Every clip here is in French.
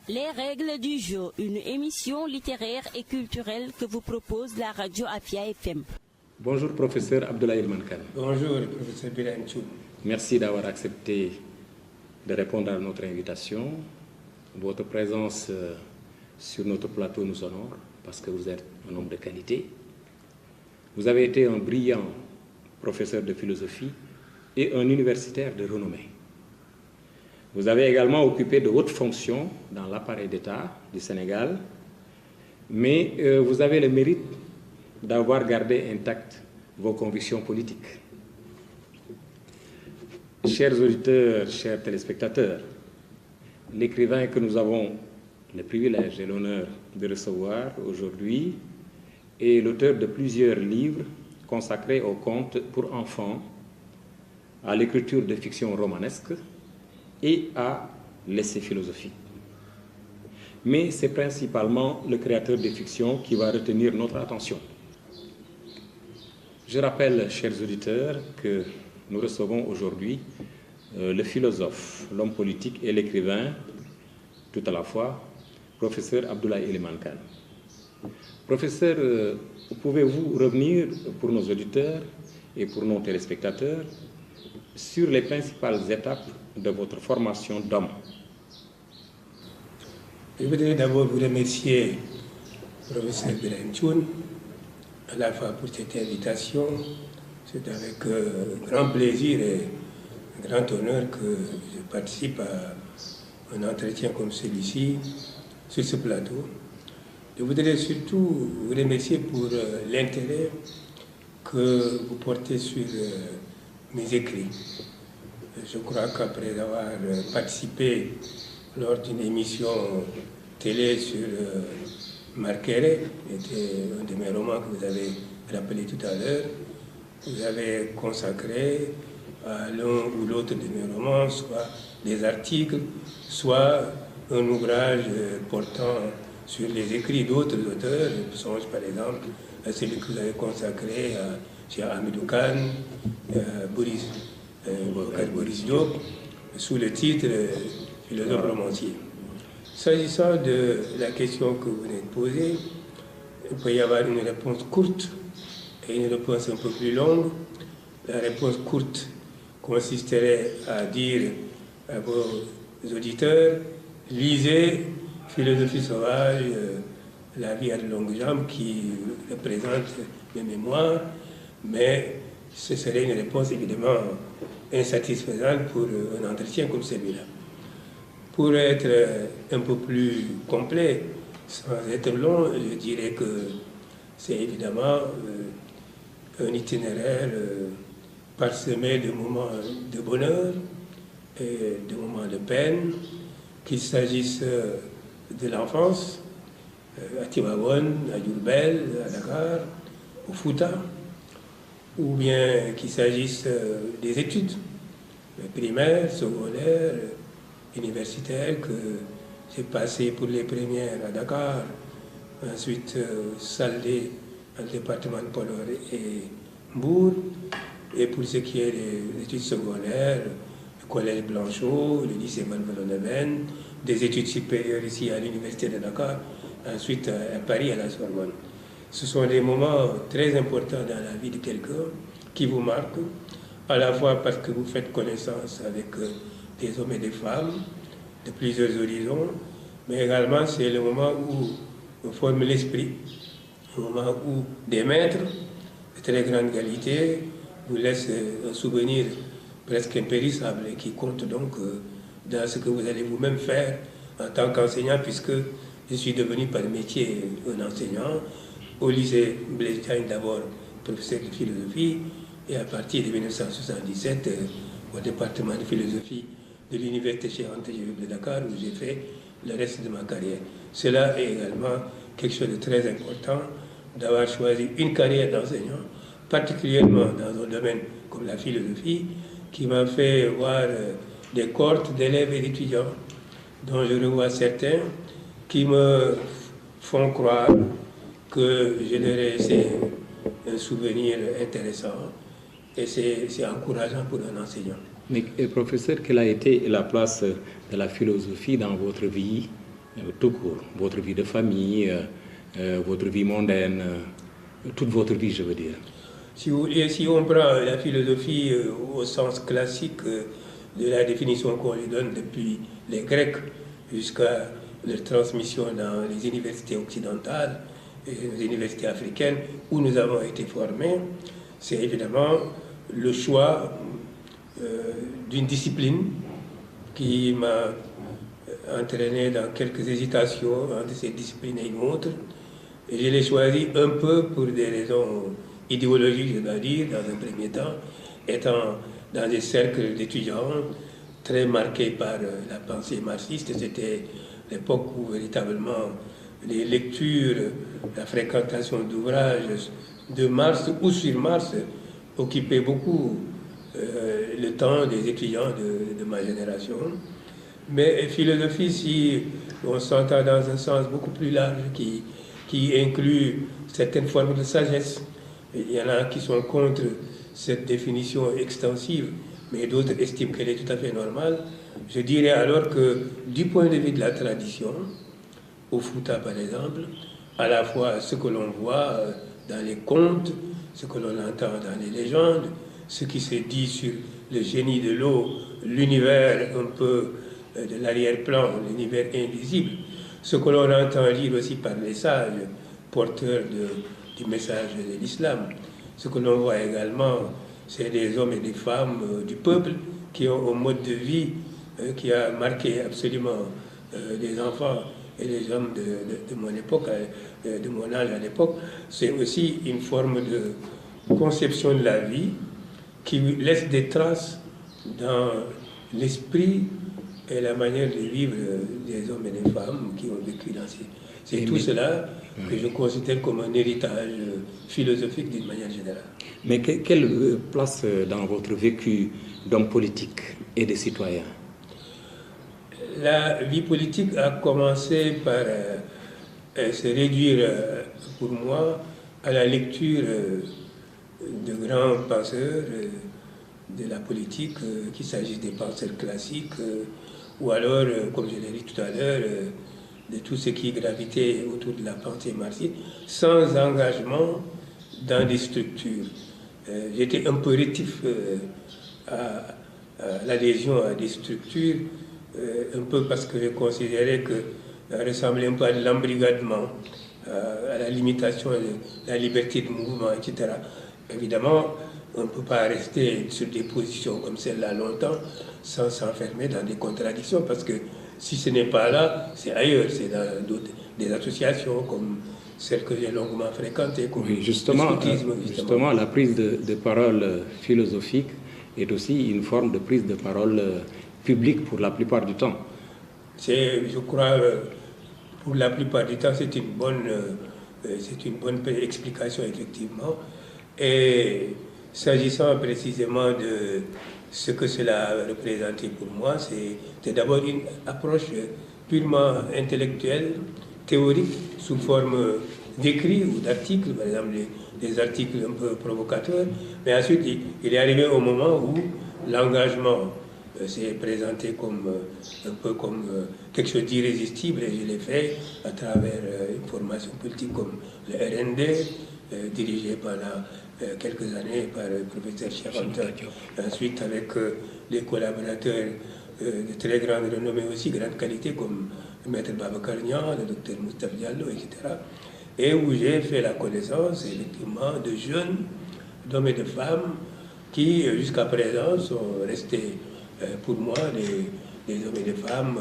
Les règles du jeu, une émission littéraire et culturelle que vous propose la radio Afia FM. Bonjour professeur Abdoulaye Ilman-Kane. Bonjour professeur Birahim Thioune. Merci d'avoir accepté de répondre à notre invitation. Votre présence sur notre plateau nous honore parce que vous êtes un homme de qualité. Vous avez été un brillant professeur de philosophie et un universitaire de renommée. Vous avez également occupé de hautes fonctions dans l'appareil d'État du Sénégal, mais vous avez le mérite d'avoir gardé intactes vos convictions politiques. Chers auditeurs, chers téléspectateurs, l'écrivain que nous avons le privilège et l'honneur de recevoir aujourd'hui est l'auteur de plusieurs livres consacrés aux contes pour enfants, à l'écriture de fiction romanesque et à l'essai philosophique. Mais c'est principalement le créateur de fiction qui va retenir notre attention. Je rappelle, chers auditeurs, que nous recevons aujourd'hui le philosophe, l'homme politique et l'écrivain, tout à la fois, professeur Abdoulaye Ilman-Kane. Professeur, pouvez-vous revenir pour nos auditeurs et pour nos téléspectateurs sur les principales étapes de votre formation d'homme? Je voudrais d'abord vous remercier, professeur Birahim Thioune, à la fois pour cette invitation. C'est avec grand plaisir et grand honneur que je participe à un entretien comme celui-ci sur ce plateau. Je voudrais surtout vous remercier pour l'intérêt que vous portez sur mes écrits. Je crois qu'après avoir participé lors d'une émission télé sur Marqueret, qui était un de mes romans que vous avez rappelé tout à l'heure, vous avez consacré à l'un ou l'autre de mes romans soit des articles, soit un ouvrage portant sur les écrits d'autres auteurs. Je songe par exemple à celui que vous avez consacré à Cheikh Hamidou Kane, Boris Diop, sous le titre Philosophe romancier. S'agissant de la question que vous venez de poser, il peut y avoir une réponse courte et une réponse un peu plus longue. La réponse courte consisterait à dire à vos auditeurs, lisez Philosophie sauvage, La vie à de longues jambes, qui représente mes mémoires, mais ce serait une réponse évidemment insatisfaisante pour un entretien comme celui-là. Pour être un peu plus complet, sans être long, je dirais que c'est évidemment un itinéraire parsemé de moments de bonheur et de moments de peine, qu'il s'agisse de l'enfance, à Tivaouane, à Diourbel, à Dakar, au Fouta, ou bien qu'il s'agisse des études primaires, secondaires, universitaires, que j'ai passé pour les premières à Dakar, ensuite Saldé, dans le département de Podor et Mbour, et pour ce qui est des études secondaires, le collège Blanchot, le lycée Malvalon-Neven, des études supérieures ici à l'université de Dakar, ensuite à Paris, à la Sorbonne. Ce sont des moments très importants dans la vie de quelqu'un qui vous marquent, à la fois parce que vous faites connaissance avec des hommes et des femmes de plusieurs horizons, mais également c'est le moment où on forme l'esprit, le moment où des maîtres de très grande qualité vous laissent un souvenir presque impérissable et qui compte donc dans ce que vous allez vous-même faire en tant qu'enseignant, puisque je suis devenu par métier un enseignant au lycée Blaise Diagne, d'abord professeur de philosophie, et à partir de 1977 au département de philosophie de l'université Cheikh Anta Diop de Dakar, où j'ai fait le reste de ma carrière. Cela est également quelque chose de très important, d'avoir choisi une carrière d'enseignant, particulièrement dans un domaine comme la philosophie, qui m'a fait voir des cohortes d'élèves et d'étudiants, dont je revois certains qui me font croire que je leur ai laissé un souvenir intéressant, et c'est encourageant pour un enseignant. Mais professeur, quelle a été la place de la philosophie dans votre vie tout court, votre vie de famille, votre vie mondaine, toute votre vie, je veux dire. Si on prend la philosophie au sens classique de la définition qu'on lui donne depuis les Grecs jusqu'à leur transmission dans les universités occidentales et les universités africaines où nous avons été formés, c'est évidemment le choix d'une discipline qui m'a entraîné dans quelques hésitations entre cette discipline et une autre. Et je l'ai choisi un peu pour des raisons idéologiques, je dois dire, dans un premier temps, étant dans des cercles d'étudiants très marqués par la pensée marxiste. C'était l'époque où véritablement les lectures, la fréquentation d'ouvrages de Marx ou sur Marx occupaient beaucoup le temps des étudiants de ma génération. Mais philosophie, si on s'entend dans un sens beaucoup plus large qui inclut certaines formes de sagesse, il y en a qui sont contre cette définition extensive, mais d'autres estiment qu'elle est tout à fait normale. Je dirais alors que du point de vue de la tradition, au Fouta par exemple, à la fois ce que l'on voit dans les contes, ce que l'on entend dans les légendes, ce qui se dit sur le génie de l'eau, l'univers un peu de l'arrière-plan, l'univers invisible, ce que l'on entend lire aussi par les sages, porteurs du message de l'islam. Ce que l'on voit également, c'est des hommes et des femmes du peuple qui ont un mode de vie qui a marqué absolument les enfants et les hommes de mon époque, de mon âge à l'époque. C'est aussi une forme de conception de la vie qui laisse des traces dans l'esprit et la manière de vivre des hommes et des femmes qui ont vécu dans ces... C'est tout cela que je considère comme un héritage philosophique d'une manière générale. Mais quelle place dans votre vécu d'homme politique et de citoyen? La vie politique a commencé par se réduire pour moi à la lecture de grands penseurs de la politique, qu'il s'agisse des penseurs classiques ou alors, comme je l'ai dit tout à l'heure, de tout ce qui gravitait autour de la pensée marxiste, sans engagement dans des structures. J'étais un peu rétif à l'adhésion à des structures, un peu parce que je considérais que ça ressemblait un peu à de l'embrigadement, à la limitation de la liberté de mouvement, etc. Évidemment, on ne peut pas rester sur des positions comme celle-là longtemps sans s'enfermer dans des contradictions, parce que si ce n'est pas là, c'est ailleurs, c'est dans des associations comme celles que j'ai longuement fréquentées. Comme oui, justement, la prise de parole philosophique est aussi une forme de prise de parole publique pour la plupart du temps. Je crois, pour la plupart du temps, c'est une bonne explication, effectivement. Et s'agissant précisément de ce que cela a représenté pour moi, c'est d'abord une approche purement intellectuelle, théorique, sous forme d'écrits ou d'articles, par exemple des articles un peu provocateurs. Mais ensuite, il est arrivé au moment où l'engagement s'est présenté un peu comme quelque chose d'irrésistible, et je l'ai fait à travers une formation politique comme le RND, dirigé pendant quelques années par le professeur Chiarantin. Ensuite, avec des collaborateurs de très grande renommée aussi, grande qualité, comme le maître Babacar Niang, le docteur Moustapha Diallo, etc. Et où j'ai fait la connaissance, effectivement, de jeunes, d'hommes et de femmes, qui, jusqu'à présent, sont restés, pour moi, des hommes et des femmes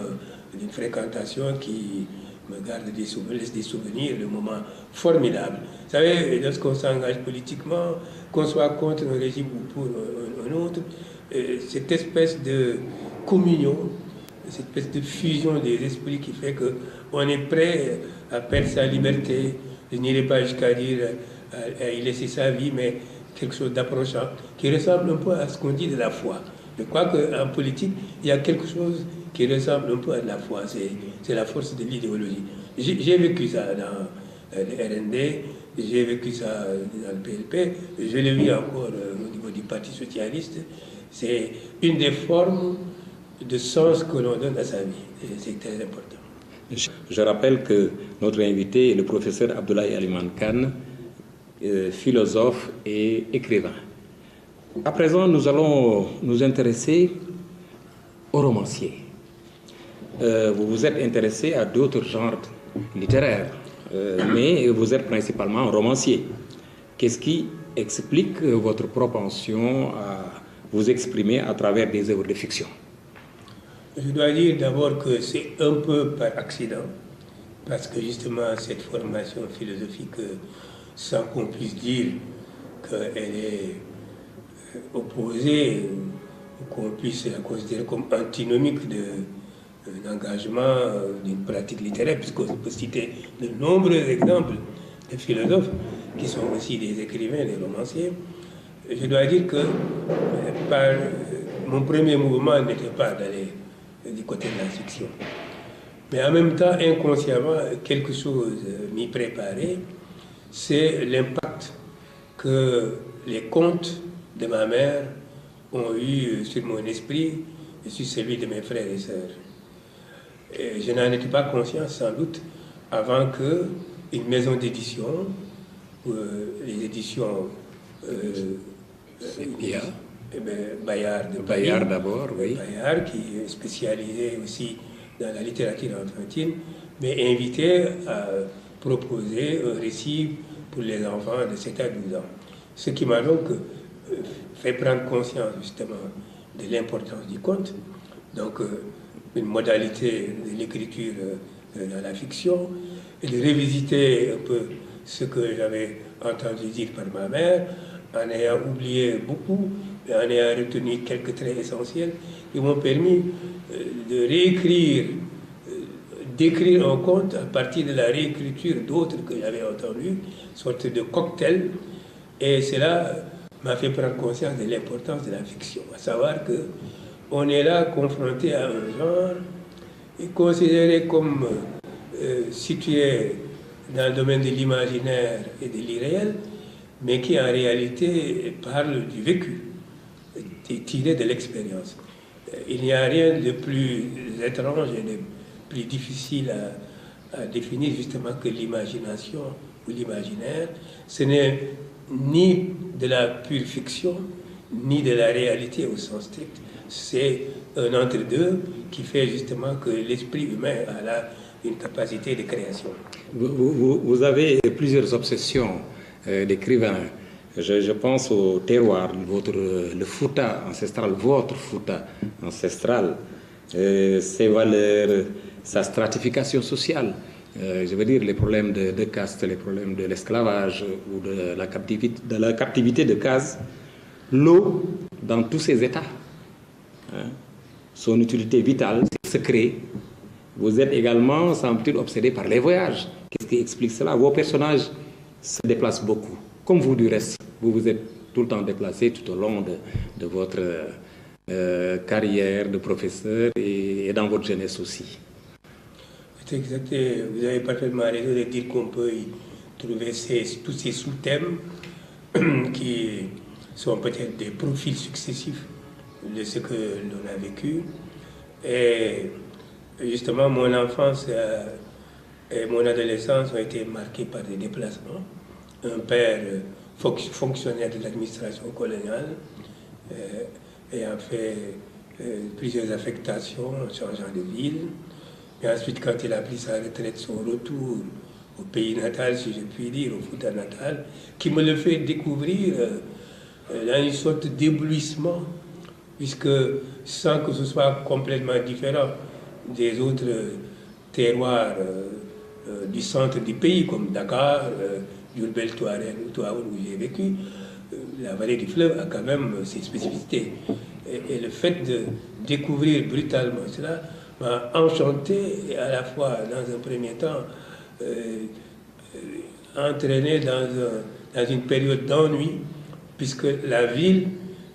d'une fréquentation qui me garde laisse des souvenirs, de moments formidables. Vous savez, lorsqu'on s'engage politiquement, qu'on soit contre un régime ou pour un autre, cette espèce de communion, cette espèce de fusion des esprits qui fait qu'on est prêt à perdre sa liberté. Je n'irai pas jusqu'à dire à y laisser sa vie, mais quelque chose d'approchant, qui ressemble un peu à ce qu'on dit de la foi. Je crois qu'en politique, il y a quelque chose qui ressemble un peu à de la foi, c'est la force de l'idéologie. J'ai vécu ça dans le RND, j'ai vécu ça dans le PLP, je l'ai vu encore au niveau du Parti socialiste. C'est une des formes de sens que l'on donne à sa vie, et c'est très important. Je rappelle que notre invité est le professeur Abdoulaye Aliman Kane, philosophe et écrivain. À présent, nous allons nous intéresser aux romanciers. Vous vous êtes intéressé à d'autres genres littéraires, mais vous êtes principalement romancier. Qu'est-ce qui explique votre propension à vous exprimer à travers des œuvres de fiction? Je dois dire d'abord que c'est un peu par accident, parce que justement cette formation philosophique, sans qu'on puisse dire qu'elle est opposée, ou qu'on puisse la considérer comme antinomique d'un engagement, d'une pratique littéraire, puisqu'on peut citer de nombreux exemples de philosophes qui sont aussi des écrivains, des romanciers. Je dois dire que mon premier mouvement n'était pas d'aller du côté de la fiction. Mais en même temps, inconsciemment, quelque chose m'y préparait, c'est l'impact que les contes de ma mère ont eu sur mon esprit et sur celui de mes frères et sœurs. Et je n'en étais pas conscient, sans doute, avant qu'une maison d'édition, les éditions Bayard d'abord, oui. Bayard, qui est spécialisé aussi dans la littérature enfantine, m'est invité à proposer un récit pour les enfants de 7 à 12 ans. Ce qui m'a donc fait prendre conscience justement de l'importance du conte, donc une modalité de l'écriture dans la fiction, et de revisiter un peu ce que j'avais entendu dire par ma mère, en ayant oublié beaucoup, et en ayant retenu quelques traits essentiels qui m'ont permis de réécrire, d'écrire un conte à partir de la réécriture d'autres que j'avais entendus, une sorte de cocktail. Et cela m'a fait prendre conscience de l'importance de la fiction, à savoir qu'on est là confronté à un genre et considéré comme situé dans le domaine de l'imaginaire et de l'irréel, mais qui en réalité parle du vécu, tiré de l'expérience. Il n'y a rien de plus étrange et de plus difficile à définir justement que l'imagination ou l'imaginaire. Ce n'est ni de la pure fiction, ni de la réalité au sens strict. C'est un entre-deux qui fait justement que l'esprit humain a là une capacité de création. Vous avez plusieurs obsessions d'écrivain. Je pense au terroir, le Fouta ancestral, votre Fouta ancestral, ses valeurs, sa stratification sociale. Je veux dire les problèmes de caste, les problèmes de l'esclavage ou de la captivité de case. L'eau dans tous ses états, son utilité vitale, ses secrets. Vous êtes également, semble-t-il, obsédé par les voyages. Qu'est-ce qui explique cela? Vos personnages se déplacent beaucoup. Comme vous, du reste, vous vous êtes tout le temps déplacé tout au long de votre carrière de professeur et dans votre jeunesse aussi. C'est exact. Vous avez parfaitement raison de dire qu'on peut y trouver tous ces sous-thèmes qui sont peut-être des profils successifs de ce que l'on a vécu. Et justement, mon enfance et mon adolescence ont été marquées par des déplacements. Un père fonctionnaire de l'administration coloniale ayant fait plusieurs affectations en changeant de ville. Et ensuite, quand il a pris sa retraite, son retour au pays natal, si je puis dire, au Fouta natal, qui me le fait découvrir dans une sorte d'éblouissement, puisque sans que ce soit complètement différent des autres terroirs du centre du pays, comme Dakar, Diourbel, Touaouen, où j'ai vécu, la vallée du fleuve a quand même ses spécificités. Et le fait de découvrir brutalement cela m'a enchanté et à la fois, dans un premier temps, entraîné dans une période d'ennui, puisque la ville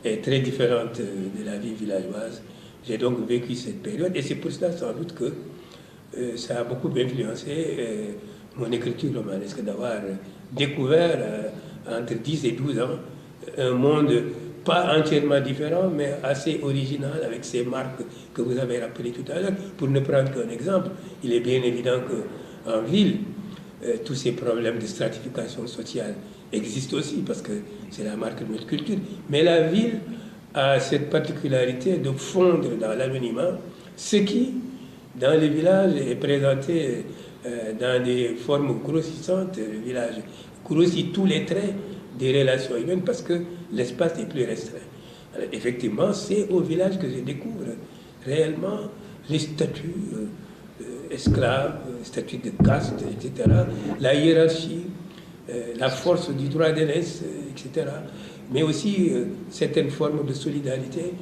est très différente de la vie villageoise. J'ai donc vécu cette période et c'est pour cela sans doute que ça a beaucoup influencé mon écriture romanesque, d'avoir découvert entre 10 et 12 ans un monde pas entièrement différent, mais assez original avec ces marques que vous avez rappelées tout à l'heure. Pour ne prendre qu'un exemple, il est bien évident qu'en ville, tous ces problèmes de stratification sociale existent aussi parce que c'est la marque de notre culture. Mais la ville a cette particularité de fondre dans l'anonymat ce qui, dans les villages, est présenté dans des formes grossissantes. Le village grossit tous les traits des relations humaines parce que l'espace est plus restreint. Alors, effectivement, c'est au village que je découvre réellement les statuts esclaves, statuts de caste, etc., la hiérarchie, la force du droit d'aînesse, etc., mais aussi certaines formes de solidarité.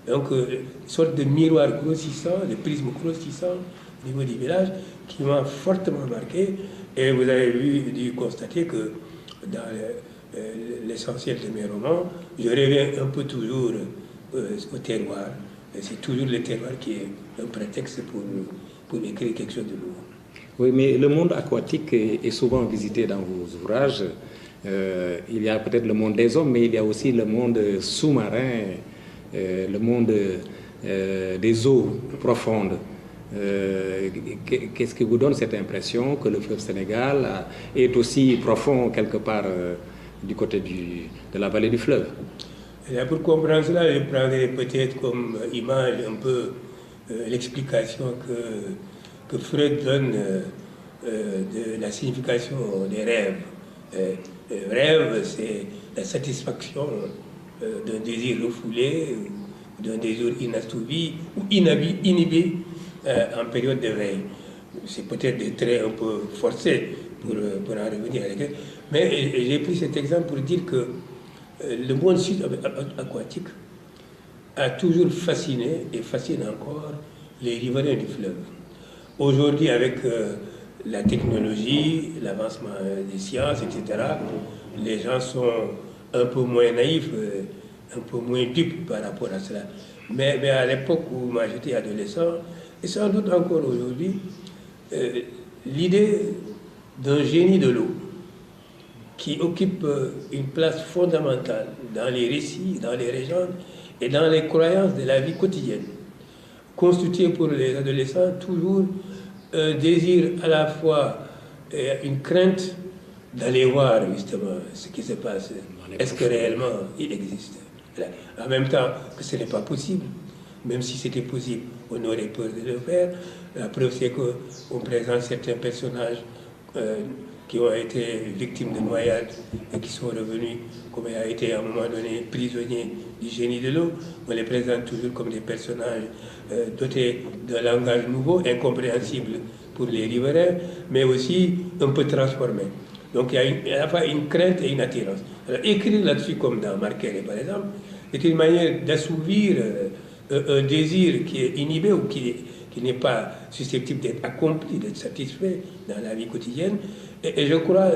Donc, une sorte de miroir grossissant, de prisme grossissant au niveau du village qui m'a fortement marqué. Et vous avez dû constater que dans l'essentiel de mes romans, je reviens un peu toujours au terroir. Et c'est toujours le terroir qui est un prétexte pour écrire quelque chose de nouveau. Oui, mais le monde aquatique est souvent visité dans vos ouvrages. Il y a peut-être le monde des hommes, mais il y a aussi le monde sous-marin, le monde des eaux profondes. Qu'est-ce qui vous donne cette impression que le fleuve Sénégal est aussi profond quelque part du côté de la vallée du fleuve? Et là, pour comprendre cela, je prendrai peut-être comme image un peu l'explication que Freud donne de la signification des rêves. Le rêve, c'est la satisfaction d'un désir refoulé, d'un désir inassouvi ou inhibé en période de veille. C'est peut-être des traits un peu forcés pour en revenir à l'école. Mais j'ai pris cet exemple pour dire que le monde sud-aquatique a toujours fasciné et fascine encore les riverains du fleuve. Aujourd'hui, avec la technologie, l'avancement des sciences, etc., les gens sont un peu moins naïfs, un peu moins dupes par rapport à cela. Mais à l'époque où moi j'étais adolescent, et sans doute encore aujourd'hui, l'idée d'un génie de l'eau qui occupe une place fondamentale dans les récits, dans les légendes et dans les croyances de la vie quotidienne, constitue pour les adolescents toujours un désir à la fois et une crainte d'aller voir justement ce qui se passe. Est-ce que réellement il existe? En même temps que ce n'est pas possible, même si c'était possible, on aurait peur de le faire. La preuve, c'est qu'on présente certains personnages qui ont été victimes de noyades et qui sont revenus, comme il a été à un moment donné prisonniers du génie de l'eau. On les présente toujours comme des personnages dotés d'un langage nouveau, incompréhensible pour les riverains, mais aussi un peu transformé. Donc il y a à la fois une crainte et une attirance. Alors, écrire là-dessus, comme dans Marquet par exemple, est une manière d'assouvir un désir qui est inhibé ou qui n'est pas susceptible d'être accompli, d'être satisfait dans la vie quotidienne. Et je crois,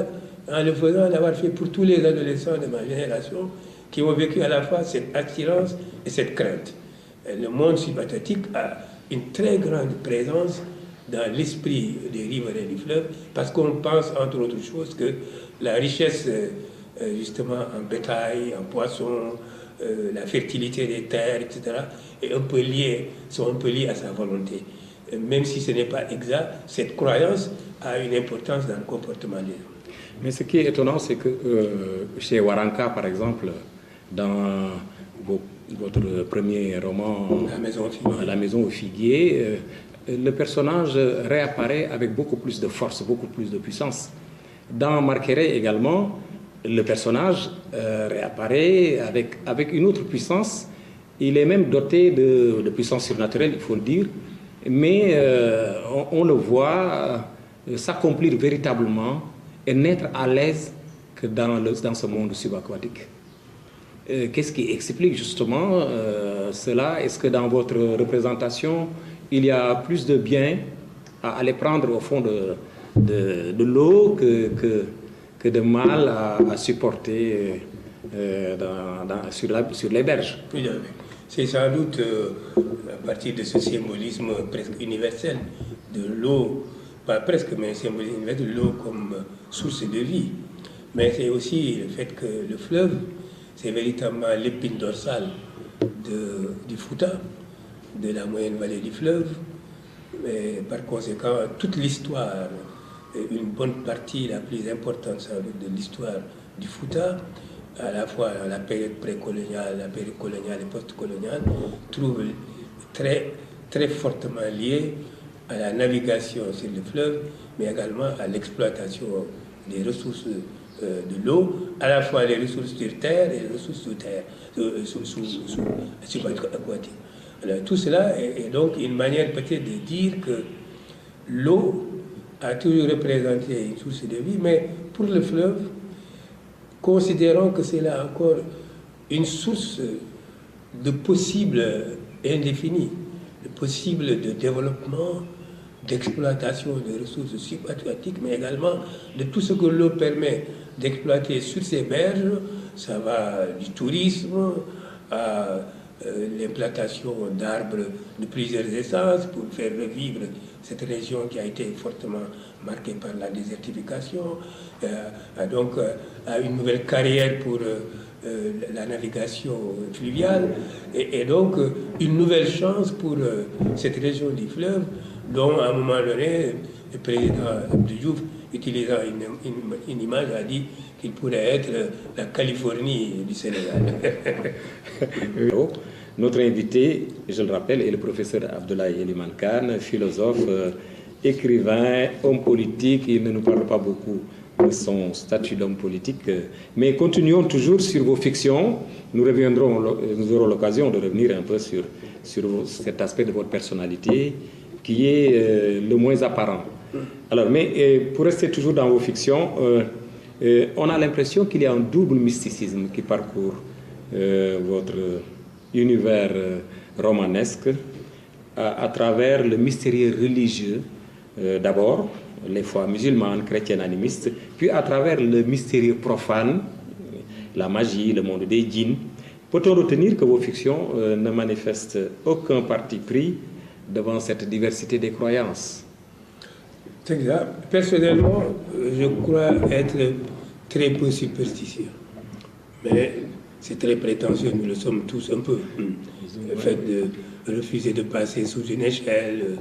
en le faisant, l'avoir fait pour tous les adolescents de ma génération qui ont vécu à la fois cette attirance et cette crainte. Et le monde sub-aquatique a une très grande présence dans l'esprit des riverains du fleuve parce qu'on pense, entre autres choses, que la richesse, justement, en bétail, en poissons, la fertilité des terres, etc., sont un peu liées à sa volonté. Même si ce n'est pas exact, cette croyance a une importance dans le comportement des hommes. Mais ce qui est étonnant, c'est que chez Waranka, par exemple, dans votre premier roman, La Maison au Figuier, le personnage réapparaît avec beaucoup plus de force, beaucoup plus de puissance. Dans Marqueret également, le personnage réapparaît avec une autre puissance. Il est même doté de puissance surnaturelle, il faut le dire, mais on le voit s'accomplir véritablement et n'être à l'aise que dans ce monde subaquatique. Qu'est-ce qui explique justement cela? Est-ce que dans votre représentation, il y a plus de bien à aller prendre au fond de l'eau que de mal à supporter sur les berges? C'est sans doute à partir de ce symbolisme presque universel de l'eau, pas presque, mais un symbolisme universel de l'eau comme source de vie. Mais c'est aussi le fait que le fleuve c'est véritablement l'épine dorsale du Fouta, de la moyenne vallée du fleuve. Et par conséquent, toute l'histoire, une bonne partie, la plus importante de l'histoire du Fouta, à la fois la période précoloniale, la période coloniale et post-coloniale, trouve très, très fortement liée à la navigation sur le fleuve, mais également à l'exploitation des ressources de l'eau, à la fois les ressources sur terre et les ressources sous terre, subaquatiques. Alors, tout cela est donc une manière peut-être de dire que l'eau a toujours représenté une source de vie, mais pour le fleuve, considérons que c'est là encore une source de possible indéfini, de possible de développement, d'exploitation des ressources subaquatiques, mais également de tout ce que l'eau permet d'exploiter sur ses berges. Ça va du tourisme à l'implantation d'arbres de plusieurs essences pour faire revivre cette région qui a été fortement marquée par la désertification, donc à une nouvelle carrière pour la navigation fluviale, et donc une nouvelle chance pour cette région du fleuve, dont à un moment donné, le président Abdou Diouf, utilisant une image, a dit qu'il pourrait être la Californie du Sénégal. Notre invité, je le rappelle, est le professeur Abdoulaye Elimane Kane, philosophe, écrivain, homme politique. Il ne nous parle pas beaucoup de son statut d'homme politique. Mais continuons toujours sur vos fictions. Nous aurons l'occasion de revenir un peu sur cet aspect de votre personnalité qui est le moins apparent. Alors, mais pour rester toujours dans vos fictions, on a l'impression qu'il y a un double mysticisme qui parcourt votre univers romanesque à travers le mystérieux religieux, d'abord, les foi musulmanes, chrétiennes, animistes, puis à travers le mystérieux profane, la magie, le monde des djinns. Peut-on retenir que vos fictions ne manifestent aucun parti pris devant cette diversité des croyances? C'est ça. Personnellement, je crois être très peu superstitieux. Mais c'est très prétentieux, nous le sommes tous un peu. Le fait de refuser de passer sous une échelle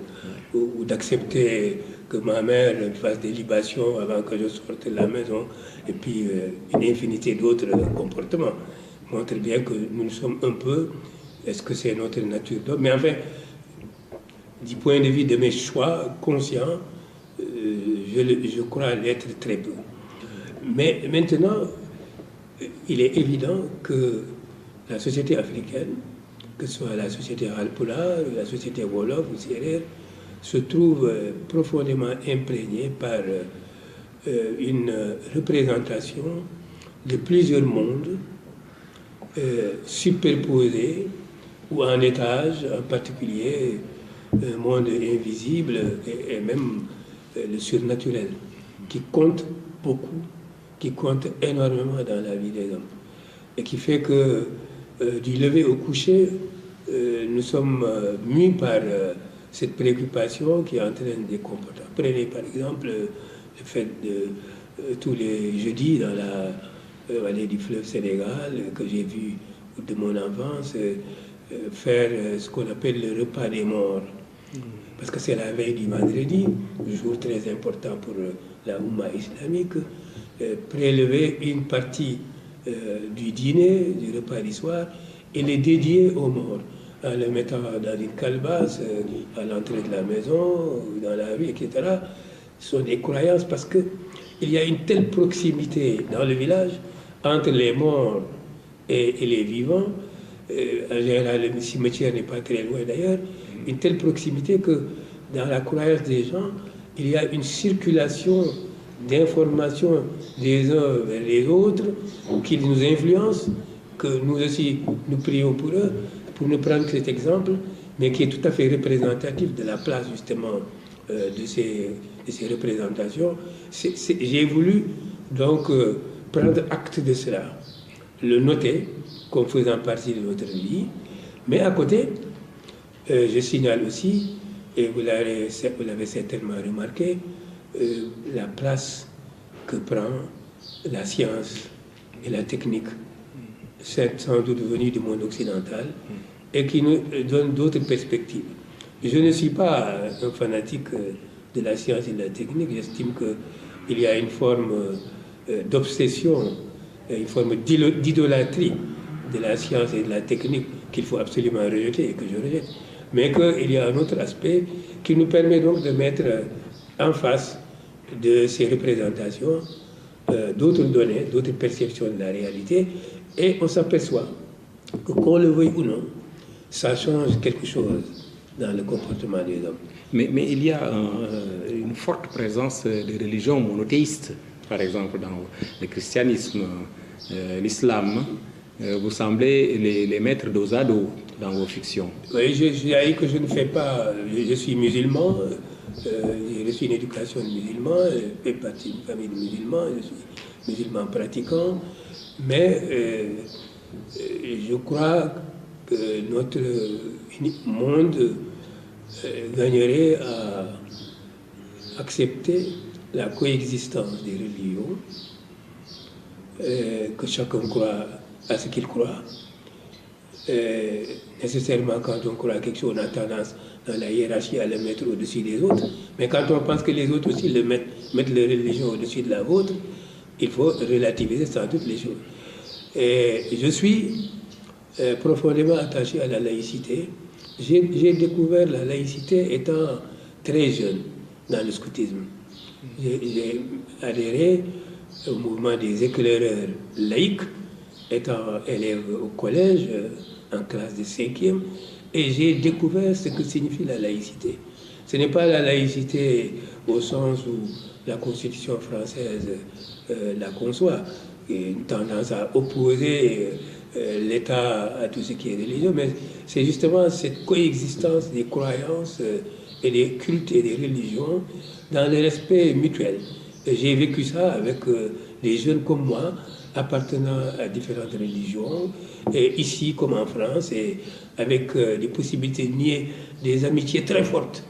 ou d'accepter que ma mère fasse des libations avant que je sorte de la maison, et puis une infinité d'autres comportements montrent bien que nous sommes un peu. Est-ce que c'est notre nature d'homme? Mais enfin, du point de vue de mes choix conscients, je crois l'être très peu. Mais maintenant, il est évident que la société africaine, que ce soit la société Halpulaar, la société Wolof ou Sérère, se trouve profondément imprégnée par une représentation de plusieurs mondes superposés ou en étage, en particulier un monde invisible et même le surnaturel, qui compte beaucoup, qui compte énormément dans la vie des hommes, et qui fait que du lever au coucher, nous sommes mus par cette préoccupation qui entraîne des comportements. Prenez par exemple le fait de tous les jeudis dans la vallée du fleuve Sénégal, que j'ai vu de mon enfance, faire ce qu'on appelle le repas des morts. Parce que c'est la veille du vendredi, jour très important pour la Oumma islamique, prélever une partie du dîner, du repas du soir, et les dédier aux morts, en le mettant dans une calebasse, à l'entrée de la maison, dans la rue, etc. Ce sont des croyances parce qu'il y a une telle proximité dans le village entre les morts et les vivants. En général, le cimetière n'est pas très loin d'ailleurs. Une telle proximité que dans la croyance des gens, il y a une circulation d'informations des uns vers les autres qui nous influencent, que nous aussi nous prions pour eux, pour ne prendre que cet exemple, mais qui est tout à fait représentatif de la place justement de ces représentations. J'ai voulu donc prendre acte de cela, le noter comme faisant partie de notre vie, mais à côté, je signale aussi, et vous l'avez certainement remarqué, la place que prend la science et la technique sans doute venus du monde occidental, et qui nous donnent d'autres perspectives. Je ne suis pas un fanatique de la science et de la technique. J'estime qu'il y a une forme d'obsession, une forme d'idolâtrie de la science et de la technique qu'il faut absolument rejeter et que je rejette. Mais qu'il y a un autre aspect qui nous permet donc de mettre en face de ces représentations d'autres données, d'autres perceptions de la réalité, et on s'aperçoit que, qu'on le veuille ou non, ça change quelque chose dans le comportement des hommes. Mais il y a une forte présence de religions monothéistes, par exemple dans le christianisme, l'islam. Vous semblez les mettre dos à dos dans vos fictions. Oui, je dit que je ne fais pas. Je suis musulman, j'ai reçu une éducation de musulman, je fais partie d'une famille de musulmans, je suis musulman pratiquant, mais je crois que notre monde gagnerait à accepter la coexistence des religions, que chacun croit à ce qu'il croit. Nécessairement, quand on croit à quelque chose, on a tendance dans la hiérarchie à le mettre au-dessus des autres. Mais quand on pense que les autres aussi mettent leur religion au-dessus de la vôtre, il faut relativiser sans toutes les choses. Et je suis profondément attaché à la laïcité. J'ai découvert la laïcité étant très jeune dans le scoutisme. J'ai adhéré au mouvement des éclaireurs laïcs, étant élève au collège, en classe de 5e, et j'ai découvert ce que signifie la laïcité. Ce n'est pas la laïcité au sens où la Constitution française la conçoit, une tendance à opposer l'État à tout ce qui est religieux, mais c'est justement cette coexistence des croyances et des cultes et des religions dans le respect mutuel. J'ai vécu ça avec des jeunes comme moi, appartenant à différentes religions, et ici comme en France, et avec des possibilités de nier des amitiés très fortes,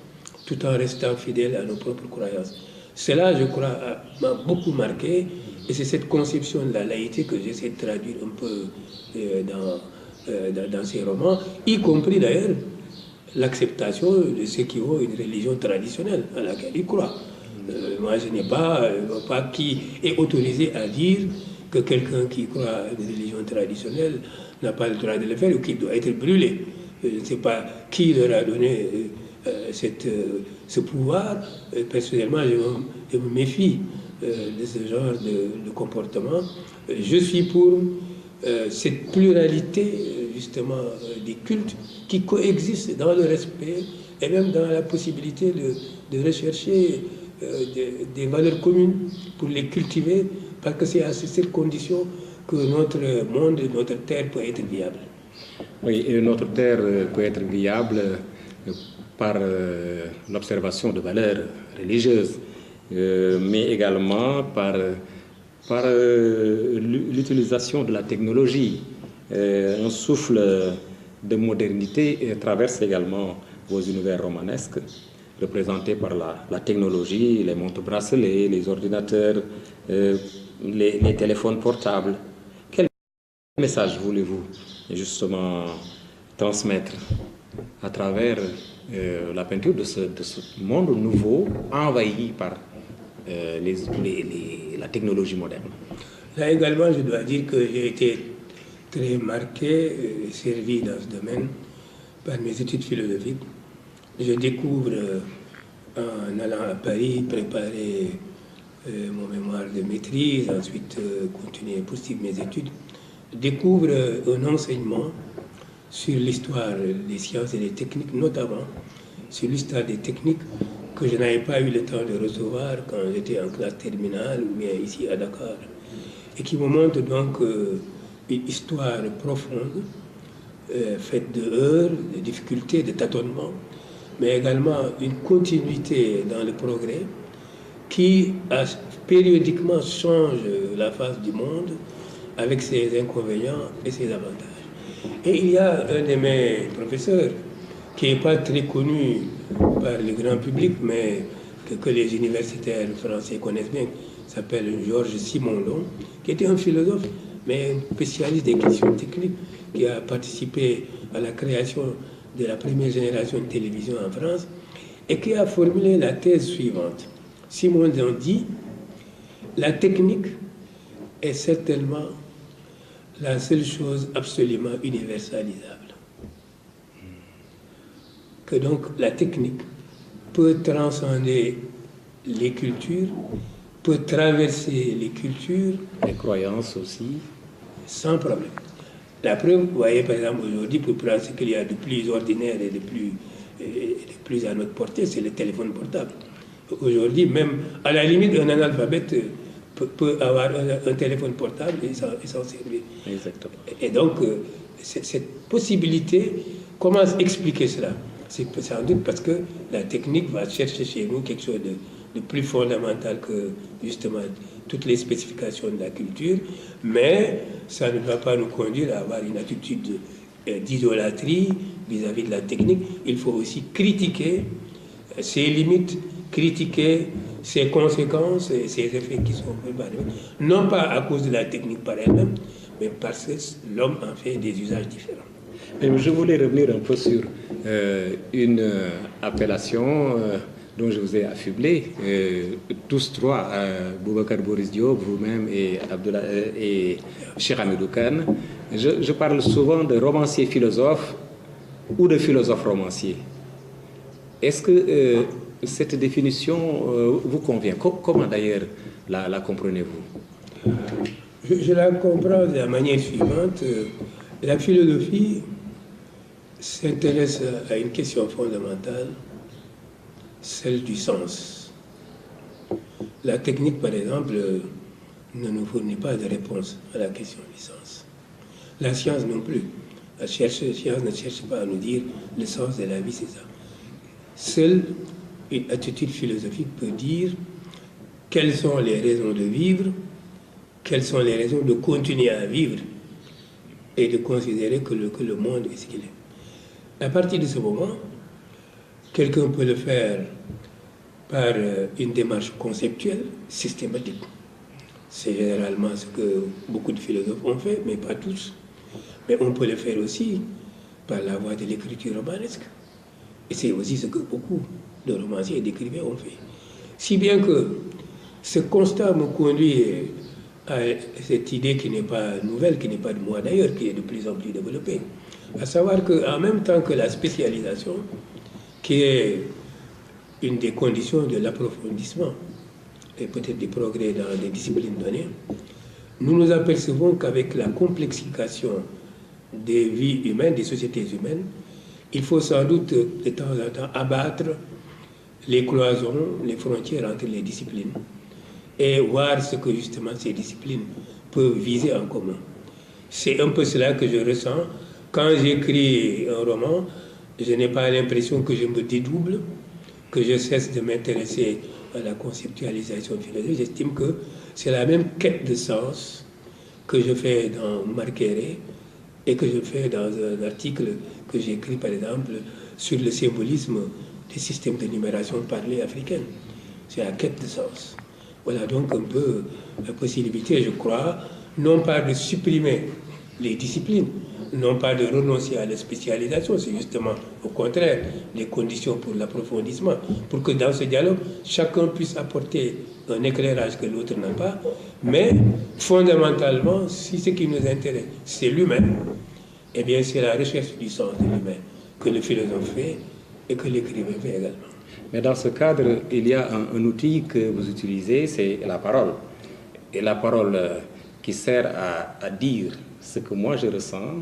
tout en restant fidèles à nos propres croyances. Cela, je crois, m'a beaucoup marqué, et c'est cette conception de la laïcité que j'essaie de traduire un peu dans ces romans, y compris d'ailleurs l'acceptation de ceux qui ont une religion traditionnelle à laquelle ils croient. Moi, je n'ai pas qui est autorisé à dire que quelqu'un qui croit à une religion traditionnelle n'a pas le droit de le faire ou qu'il doit être brûlé. Je ne sais pas qui leur a donné ce pouvoir. Personnellement, je me méfie de ce genre de comportement. Je suis pour cette pluralité, justement, des cultes qui coexistent dans le respect et même dans la possibilité de rechercher des valeurs communes pour les cultiver, parce que c'est à cette condition que notre monde, notre terre peut être viable. Oui, et notre terre peut être viable par l'observation de valeurs religieuses, mais également par l'utilisation de la technologie. Un souffle de modernité traverse également vos univers romanesques, représentés par la technologie, les montres-bracelets, les ordinateurs, les téléphones portables. Quel message voulez-vous justement transmettre à travers la peinture de ce monde nouveau envahi par la technologie moderne? Là également, je dois dire que j'ai été très marqué, servi dans ce domaine par mes études philosophiques. Je découvre, en allant à Paris, préparer mon mémoire de maîtrise, ensuite continuer à poursuivre mes études, découvre un enseignement sur l'histoire des sciences et des techniques, notamment sur l'histoire des techniques que je n'avais pas eu le temps de recevoir quand j'étais en classe terminale ou bien ici à Dakar, et qui me montre donc une histoire profonde, faite de heurts, de difficultés, de tâtonnements, mais également une continuité dans le progrès qui périodiquement change la face du monde avec ses inconvénients et ses avantages. Et il y a un de mes professeurs qui n'est pas très connu par le grand public, mais que les universitaires français connaissent bien, s'appelle Georges Simonton, qui était un philosophe mais un spécialiste des questions techniques qui a participé à la création de la première génération de télévision en France et qui a formulé la thèse suivante. Simon dit, la technique est certainement la seule chose absolument universalisable. Que donc la technique peut transcender les cultures, peut traverser les cultures. Les croyances aussi. Sans problème. La preuve, vous voyez par exemple aujourd'hui, pour prendre ce qu'il y a de plus ordinaire et de plus à notre portée, c'est le téléphone portable. Aujourd'hui, même à la limite, un analphabète peut avoir un téléphone portable et s'en servir. Exactement. Et donc, cette possibilité, comment expliquer cela? C'est sans doute parce que la technique va chercher chez nous quelque chose de plus fondamental que justement toutes les spécifications de la culture, mais ça ne va pas nous conduire à avoir une attitude d'idolâtrie vis-à-vis de la technique. Il faut aussi critiquer ses limites, critiquer ses conséquences et ses effets qui sont préparés, non pas à cause de la technique par elle-même, mais parce que l'homme en fait des usages différents. Mais je voulais revenir un peu sur une appellation dont je vous ai affublé, tous trois, Boubacar Boris Diop, vous-même et Cheikh Hamidou Kane. Je parle souvent de romancier philosophe ou de philosophe romancier. Est-ce que cette définition vous convient? Comment d'ailleurs la comprenez-vous? Je la comprends de la manière suivante. La philosophie s'intéresse à une question fondamentale, celle du sens. La technique, par exemple, ne nous fournit pas de réponse à la question du sens. La science non plus. La science ne cherche pas à nous dire le sens de la vie, c'est ça. Seule une attitude philosophique peut dire quelles sont les raisons de vivre, quelles sont les raisons de continuer à vivre et de considérer que le monde est ce qu'il est. À partir de ce moment, quelqu'un peut le faire par une démarche conceptuelle, systématique. C'est généralement ce que beaucoup de philosophes ont fait, mais pas tous. Mais on peut le faire aussi par la voie de l'écriture romanesque. Et c'est aussi ce que beaucoup de romanciers et d'écrivains ont fait. Si bien que ce constat me conduit à cette idée qui n'est pas nouvelle, qui n'est pas de moi d'ailleurs, qui est de plus en plus développée. À savoir qu'en même temps que la spécialisation, qui est une des conditions de l'approfondissement et peut-être du progrès dans des disciplines données, nous nous apercevons qu'avec la complexification des vies humaines, des sociétés humaines, il faut sans doute de temps en temps abattre les cloisons, les frontières entre les disciplines et voir ce que justement ces disciplines peuvent viser en commun. C'est un peu cela que je ressens. Quand j'écris un roman, je n'ai pas l'impression que je me dédouble, que je cesse de m'intéresser à la conceptualisation philosophique. J'estime que c'est la même quête de sens que je fais dans Marqueret et que je fais dans un article que j'ai écrit par exemple sur le symbolisme des systèmes de numération parlée africaine. C'est la quête de sens. Voilà donc un peu la possibilité, je crois, non pas de supprimer les disciplines, non pas de renoncer à la spécialisation, c'est justement au contraire les conditions pour l'approfondissement, pour que dans ce dialogue, chacun puisse apporter un éclairage que l'autre n'a pas, mais fondamentalement, si ce qui nous intéresse, c'est l'humain, eh bien c'est la recherche du sens de l'humain que le philosophe fait et que l'écrivain fait également. Mais dans ce cadre, il y a un outil que vous utilisez, c'est la parole. Et la parole qui sert à dire ce que moi je ressens,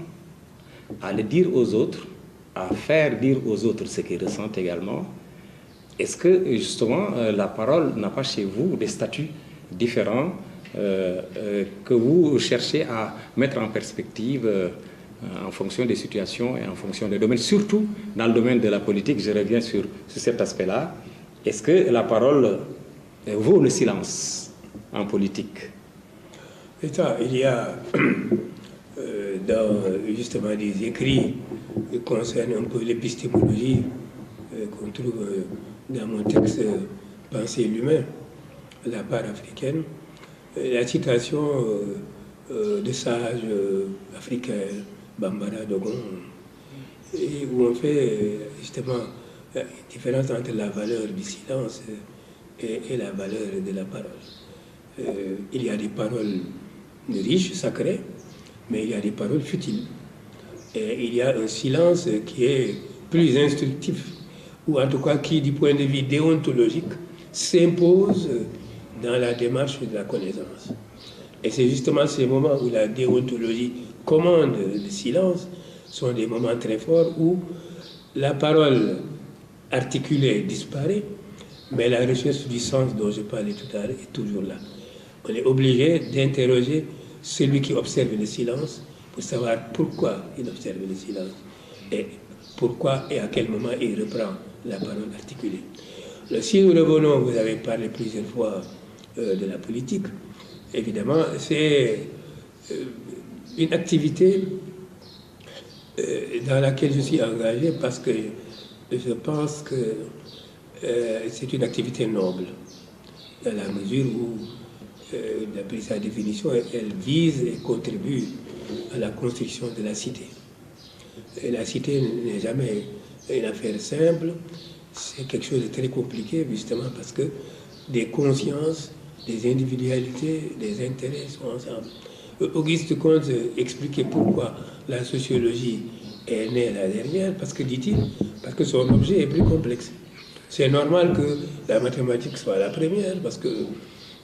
à le dire aux autres, à faire dire aux autres ce qu'ils ressentent également. Est-ce que justement la parole n'a pas chez vous des statuts différents que vous cherchez à mettre en perspective en fonction des situations et en fonction des domaines, surtout dans le domaine de la politique? Je reviens sur cet aspect-là. Est-ce que la parole vaut le silence en politique? Il y a dans justement des écrits qui concernent un peu l'épistémologie qu'on trouve dans mon texte Penser l'humain, la part africaine. La citation de sages africains, Bambara, Dogon, et où on fait justement la différence entre la valeur du silence et la valeur de la parole. Il y a des paroles riches, sacrées, mais il y a des paroles futiles. Et il y a un silence qui est plus instructif, ou en tout cas qui, du point de vue déontologique, s'impose dans la démarche de la connaissance. Et c'est justement ces moments où la déontologie commande le silence, sont des moments très forts où la parole articulée disparaît, mais la recherche du sens dont je parlais tout à l'heure est toujours là. On est obligé d'interroger celui qui observe le silence pour savoir pourquoi il observe le silence et pourquoi et à quel moment il reprend la parole articulée. Si nous revenons, vous avez parlé plusieurs fois de la politique, évidemment, c'est une activité dans laquelle je suis engagé parce que je pense que c'est une activité noble, dans la mesure où, d'après sa définition, elle vise et contribue à la construction de la cité. Et la cité n'est jamais une affaire simple, c'est quelque chose de très compliqué, justement parce que des consciences, des individualités, des intérêts sont ensemble. Auguste Comte expliquait pourquoi la sociologie est née la dernière, parce que, dit-il, parce que son objet est plus complexe. C'est normal que la mathématique soit la première, parce que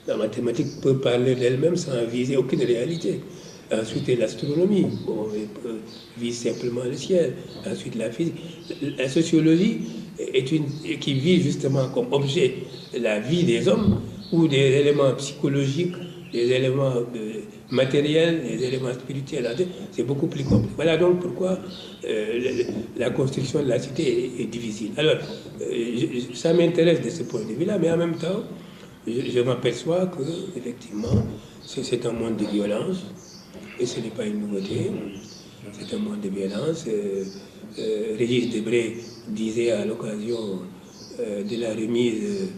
la mathématique peut parler d'elle-même sans viser aucune réalité. Ensuite, l'astronomie, bon, vise simplement le ciel. Ensuite, la physique. La sociologie qui vise justement comme objet la vie des hommes, ou des éléments psychologiques, des éléments matériels, des éléments spirituels. C'est beaucoup plus complexe. Voilà donc pourquoi la construction de la cité est difficile. Alors, ça m'intéresse de ce point de vue-là, mais en même temps, je m'aperçois que, effectivement, c'est un monde de violence, et ce n'est pas une nouveauté. C'est un monde de violence. Régis Debray disait à l'occasion de la remise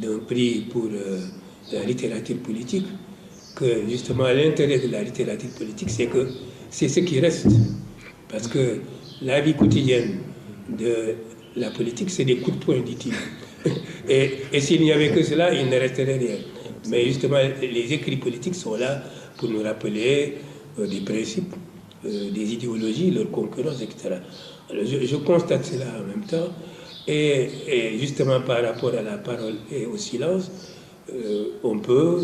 d'un prix pour la littérature politique que justement l'intérêt de la littérature politique, c'est que c'est ce qui reste. Parce que la vie quotidienne de la politique, c'est des coups de poing, dit-il. Et s'il n'y avait que cela, il ne resterait rien. Mais justement, les écrits politiques sont là pour nous rappeler des principes, des idéologies, leurs concurrences, etc. Alors, je constate cela en même temps. Et justement, par rapport à la parole et au silence, on peut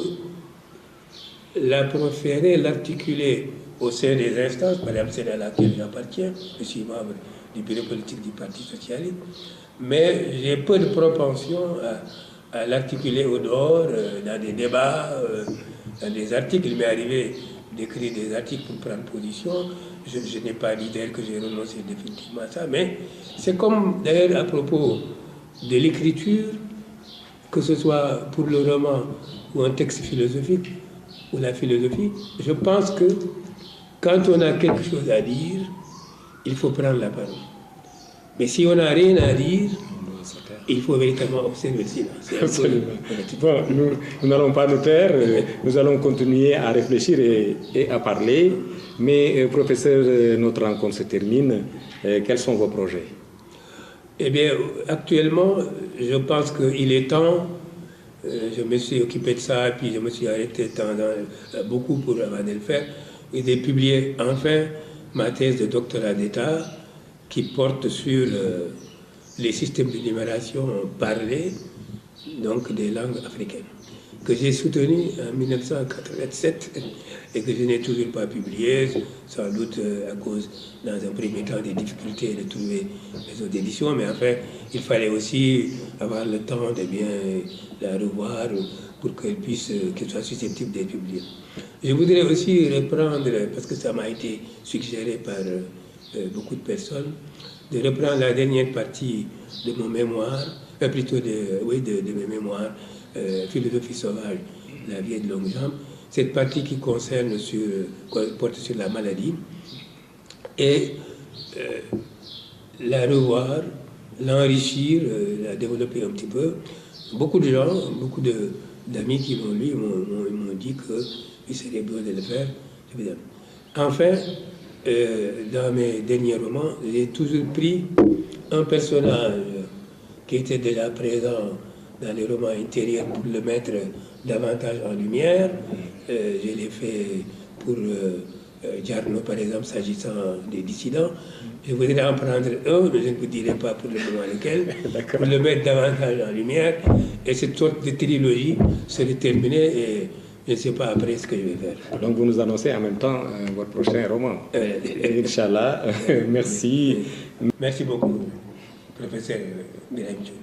la proférer, l'articuler au sein des instances, par exemple celle à laquelle j'appartiens, je suis membre du bureau politique du Parti socialiste, mais j'ai peu de propension à l'articuler au dehors, dans des débats, dans des articles. Il m'est arrivé d'écrire des articles pour prendre position. Je n'ai pas l'idée que j'ai renoncé définitivement à ça, mais c'est comme d'ailleurs à propos de l'écriture, que ce soit pour le roman ou un texte philosophique, ou la philosophie, je pense que quand on a quelque chose à dire, il faut prendre la parole. Mais si on n'a rien à dire, il faut véritablement observer le silence. Absolument. Bon, nous n'allons pas nous taire, nous allons continuer à réfléchir et à parler. Mais, professeur, notre rencontre se termine. Quels sont vos projets? Eh bien, actuellement, je pense qu'il est temps. Je me suis occupé de ça, puis je me suis arrêté beaucoup avant de le faire. Et de publier enfin ma thèse de doctorat d'État qui porte sur les systèmes de numération parlés, donc des langues africaines, que j'ai soutenu en 1987 et que je n'ai toujours pas publié, sans doute à cause, dans un premier temps, des difficultés de trouver les autres éditions, mais enfin, il fallait aussi avoir le temps de bien la revoir pour qu'elle soit susceptible d'être publiée. Je voudrais aussi reprendre, parce que ça m'a été suggéré par beaucoup de personnes, de reprendre la dernière partie de mon mémoire, plutôt de mes mémoires, Philosophie sauvage, la vieille de longue jambe, cette partie qui porte sur la maladie, et la revoir, l'enrichir, la développer un petit peu. Beaucoup de gens, beaucoup d'amis qui l'ont lu m'ont dit qu'il serait bien de le faire. évidemment. Enfin, dans mes derniers romans, j'ai toujours pris un personnage qui était déjà présent dans les romans intérieurs pour le mettre davantage en lumière. Je l'ai fait pour Giarno, par exemple, s'agissant des dissidents. Je voudrais en prendre un, mais je ne vous dirai pas pour le moment lequel, pour le mettre davantage en lumière. Et cette sorte de trilogie serait terminée et je ne sais pas après ce que je vais faire. Donc vous nous annoncez en même temps votre prochain roman. Inch'Allah, merci. Merci beaucoup, professeur Birahim Thioune.